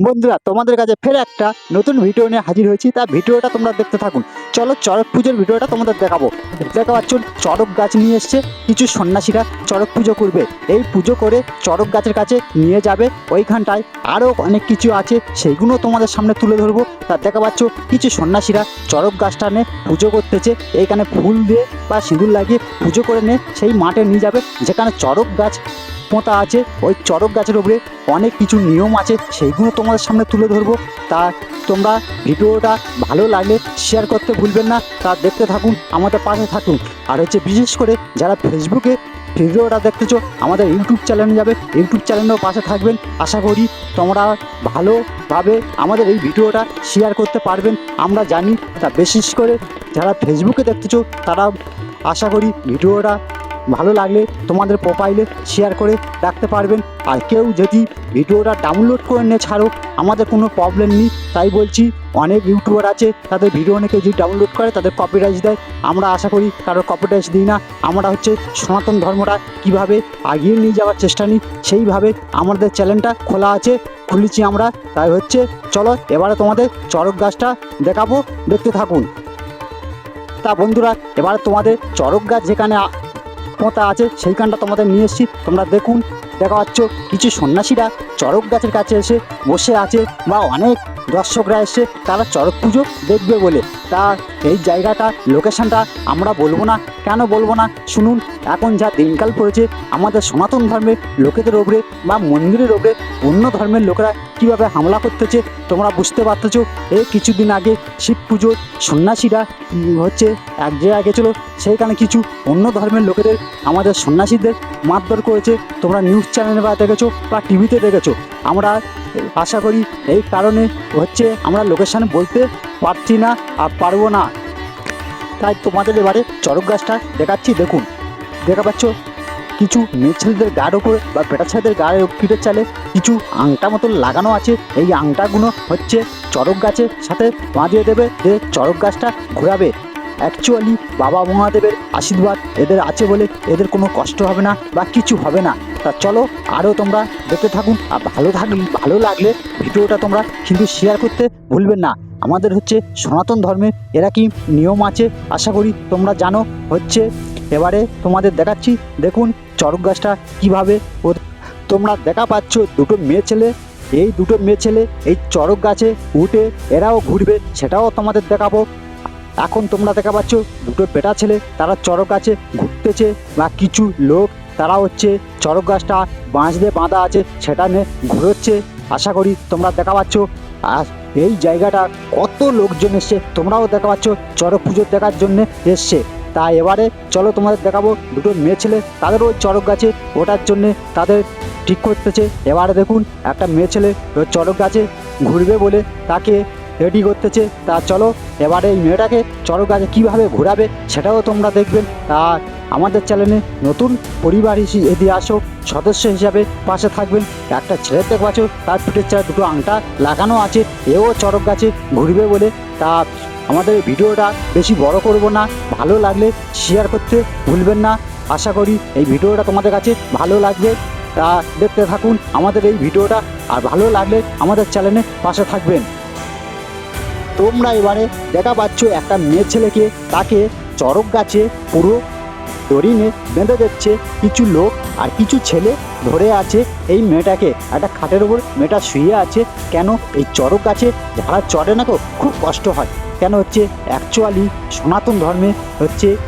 বন্ধুরা, তোমাদের কাছে ফের একটা নতুন ভিডিও নিয়ে হাজির হয়েছি। তা ভিডিওটা তোমরা দেখতে থাকুন। চলো চড়ক পুজোর ভিডিওটা তোমাদের দেখাবো। দেখা পাচ্ছ চড়ক গাছ নিয়ে এসছে, কিছু সন্ন্যাসীরা চড়ক পুজো করবে। এই পুজো করে চড়ক গাছের কাছে নিয়ে যাবে। ওইখানটায় আরও অনেক কিছু আছে, সেইগুলো তোমাদের সামনে তুলে ধরবো। তা দেখা পাচ্ছ কিছু সন্ন্যাসীরা চড়ক গাছটা নিয়ে পুজো করতেছে। এইখানে ফুল দিয়ে বা সিঁদুর লাগিয়ে পুজো করে নিয়ে সেই মাঠে নিয়ে যাবে, যেখানে চড়ক গাছ পোঁতা আছে। ওই চড়ক গাছের উপরে অনেক কিছু নিয়ম আছে, সেইগুলো তোমাদের সামনে তুলে ধরবো। তা তোমরা ভিডিওটা ভালো লাগলে শেয়ার করতে ভুলবেন না। তা দেখতে থাকুন, আমাদের পাশে থাকুন। আর বিশেষ করে যারা ফেসবুকে ভিডিওটা দেখতেছো, আমাদের ইউটিউব চ্যানেলে যাবে, ইউটিউব চ্যানেলেও পাশে থাকবেন। আশা করি তোমরা ভালোভাবে আমাদের এই ভিডিওটা শেয়ার করতে পারবেন, আমরা জানি। তা বিশেষ করে যারা ফেসবুকে দেখতেছো, তারা আশা করি ভিডিওটা ভালো লাগলে তোমাদের প্রোফাইলে শেয়ার করে রাখতে পারবেন। আর কেউ যদি ভিডিওটা ডাউনলোড করে নিয়ে ছাড়ো, আমাদের কোনো প্রবলেম নেই। তাই বলছি, অনেক ইউটিউবার আছে, তাদের ভিডিও অনেকে যদি ডাউনলোড করে তাদের কপিরাইট দেয়। আমরা আশা করি কারোর কপিরাইট দিই না। আমরা সনাতন ধর্মটা কীভাবে এগিয়ে নিয়ে যাওয়ার চেষ্টা নিই, সেইভাবে আমাদের চ্যানেলটা খোলা আছে, খুলেছি আমরা। তাই চলো এবারে তোমাদের চড়ক গাছটা দেখাবো, দেখতে থাকুন। তা বন্ধুরা, এবারে তোমাদের চড়ক গাছ যেখানে পোঁতা আছে সেইখানটা তোমাদের নিয়ে এসেছি, তোমরা দেখুন। দেখা পাচ্ছ কিছু সন্ন্যাসীরা চড়ক গাছের কাছে এসে বসে আছে, বা অনেক দর্শকরা এসে তারা চড়ক পুজো দেখবে বলে। তা এই জায়গাটা, লোকেশানটা আমরা বলবো না। কেন বলবো না শুনুন। এখন যা দিনকাল পড়েছে, আমাদের সনাতন ধর্মের লোকেদের ওপরে বা মন্দিরের ওপরে অন্য ধর্মের লোকেরা কীভাবে হামলা করতেছে তোমরা বুঝতে পারতেছো। এই কিছুদিন আগে শিব পুজোর সন্ন্যাসীরা এক জায়গায় গেছিলো, সেইখানে কিছু অন্য ধর্মের লোকেদের আমাদের সন্ন্যাসীদের মারধর করেছে। তোমরা নিউজ চ্যানেলে বা দেখেছো বা টিভিতে দেখেছো। আমরা আশা করি এই কারণে আমরা লোকেশান বলতে পারছি না আর পারবো না। তাই তোমাদের এবারে চড়ক গাছটা দেখাচ্ছি, দেখুন। দেখা পাচ্ছ কিছু মেয়ে ছেলেদের গায়ের ওপরে বা বেটা ছেলেদের গায়ের পিঠের চালে কিছু আংটা মতো লাগানো আছে। এই আংটাগুলো চড়ক গাছের সাথে বাঁধিয়ে দেবে, যে চড়ক গাছটা ঘোরাবে। অ্যাকচুয়ালি বাবা মহাদেবের আশীর্বাদ এদের আছে বলে এদের কোনো কষ্ট হবে না বা কিছু হবে না। তা চলো আরও তোমরা দেখতে থাকুন। আর ভালো লাগলে ভিডিওটা তোমরা কিন্তু শেয়ার করতে ভুলবেন না। আমাদের সনাতন ধর্মের এরা কি নিয়ম আছে, আশা করি তোমরা জানো। এবারে তোমাদের দেখাচ্ছি, দেখুন চড়ক গাছটা কীভাবে তোমরা দেখা পাচ্ছ। দুটো মেয়ে ছেলে, এই দুটো মেয়ে ছেলে এই চড়ক গাছে উঠে এরাও ঘুরবে, সেটাও তোমাদের দেখাবো। এখন তোমরা দেখা পাচ্ছ দুটো বেটা ছেলে, তারা চড়ক গাছে ঘুরতেছে, বা কিছু লোক তারা চড়ক গাছটা বাঁশ দিয়ে বাঁধা আছে সেটা নিয়ে ঘুরোচ্ছে। আশা করি তোমরা দেখা পাচ্ছ। আর এই জায়গাটা কত লোকজন এসছে, তোমরাও দেখা পাচ্ছ চড়ক পুজো দেখার জন্যে এসছে। তা এবারে চলো তোমাদের দেখাবো দুটো মেয়ে ছেলে, তাদেরও ওই চড়ক গাছে ওঠার জন্যে তাদের ঠিক করতেছে। এবারে দেখুন একটা মেয়ে ছেলে চড়ক গাছে ঘুরবে বলে তাকে রেডি করতেছে। তা চলো এবারে এই মেয়েটাকে চড়ক গাছে কীভাবে ঘোরাবে সেটাও তোমরা দেখবেন। আর আমাদের চ্যানেলে নতুন পরিবার যদি আসো, সদস্য হিসাবে পাশে থাকবেন। একটা ছেলে দেখতে পাচ্ছ, তার পিঠের চালে দুটো আংটা লাগানো আছে, এও চড়ক গাছে ঘুরবে বলে। তা আমাদের ভিডিওটা বেশি বড় করব না, ভালো লাগলে শেয়ার করতে ভুলবেন না। আশা করি এই ভিডিওটা তোমাদের কাছে ভালো লাগবে। তা দেখতে থাকুন আমাদের এই ভিডিওটা, আর ভালো লাগলে আমাদের চ্যানেলে পাশে থাকবেন। তোমরা এবারে দেখা পাচ্ছ একটা মেয়ে ছেলেকে, তাকে চড়ক গাছে পুরো দড়ি নিয়ে বেঁধে দিচ্ছে কিছু লোক, আর কিছু ছেলে ধরে আছে এই মেয়েটাকে। একটা খাটের ওপর মেয়েটা শুয়ে আছে। কেন এই চড়ক গাছে যারা চড়ে না, খুব কষ্ট হয়। কেন অ্যাকচুয়ালি সনাতন ধর্মে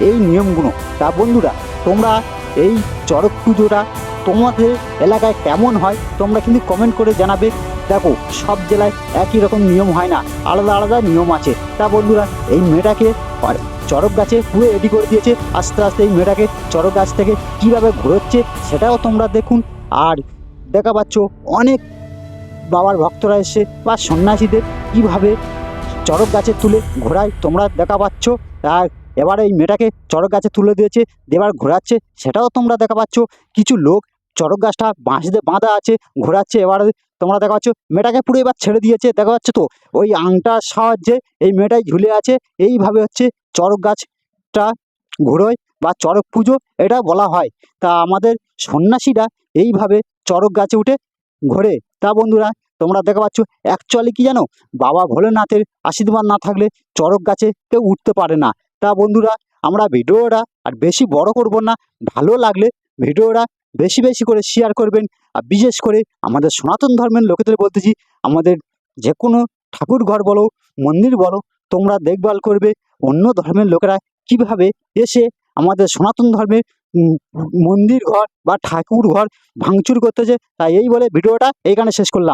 এই নিয়মগুলো। তা বন্ধুরা, তোমরা এই চড়ক পুজোটা তোমাদের এলাকায় কেমন হয় তোমরা কিন্তু কমেন্ট করে জানাবে। দেখো, সব জেলায় একই রকম নিয়ম হয় না, আলাদা আলাদা নিয়ম আছে। তা বন্ধুরা, এই মেয়েটাকে চড়ক গাছে পুরো রেডি করে দিয়েছে। আস্তে আস্তে এই মেয়েটাকে চড়ক গাছ থেকে কীভাবে ঘুরোচ্ছে সেটাও তোমরা দেখুন। আর দেখা পাচ্ছ অনেক বাবার ভক্তরা এসে বা সন্ন্যাসীদের কীভাবে চড়ক গাছে তুলে ঘোরায় তোমরা দেখা পাচ্ছ। আর এবারে এই মেয়েটাকে চড়ক গাছে তুলে দিয়েছে, এবার ঘোরাচ্ছে, সেটাও তোমরা দেখা পাচ্ছ। কিছু লোক চড়ক গাছটা বাঁশ দিয়ে বাঁধা আছে, ঘোরাচ্ছে। এবারে তোমরা দেখা পাচ্ছ মেয়েটাকে পুরো এবার ছেড়ে দিয়েছে। দেখা যাচ্ছে তো ওই আংটার সাহায্যে এই মেয়েটাই ঝুলে আছে। এইভাবে চড়ক গাছটা ঘুরোয় বা চড়ক পুজো এটা বলা হয়। তা আমাদের সন্ন্যাসীরা এইভাবে চড়ক গাছে উঠে ঘোরে। তা বন্ধুরা, তোমরা দেখতে পাচ্ছ অ্যাকচুয়ালি কি জানো, বাবা ভোলেনাথের আশীর্বাদ না থাকলে চড়ক গাছে কেউ উঠতে পারে না। তা বন্ধুরা, আমরা ভিডিওটা আর বেশি বড় করব না, ভালো লাগলে ভিডিওটা বেশি বেশি করে শেয়ার করবেন। আর বিশেষ করে আমাদের সনাতন ধর্মের লোকেদের বলতেছি, আমাদের যে কোনো ঠাকুর ঘর বলো, মন্দির বলো, তোমরা দেখভাল করবে অন্য ধর্মের লোকেরা কিভাবে এসে আমাদের সনাতন ধর্মের মন্দির ঘর বা ঠাকুর ঘর ভাঙচুর করতেছে। তাই এই বলে ভিডিওটা এইখানে শেষ করলাম।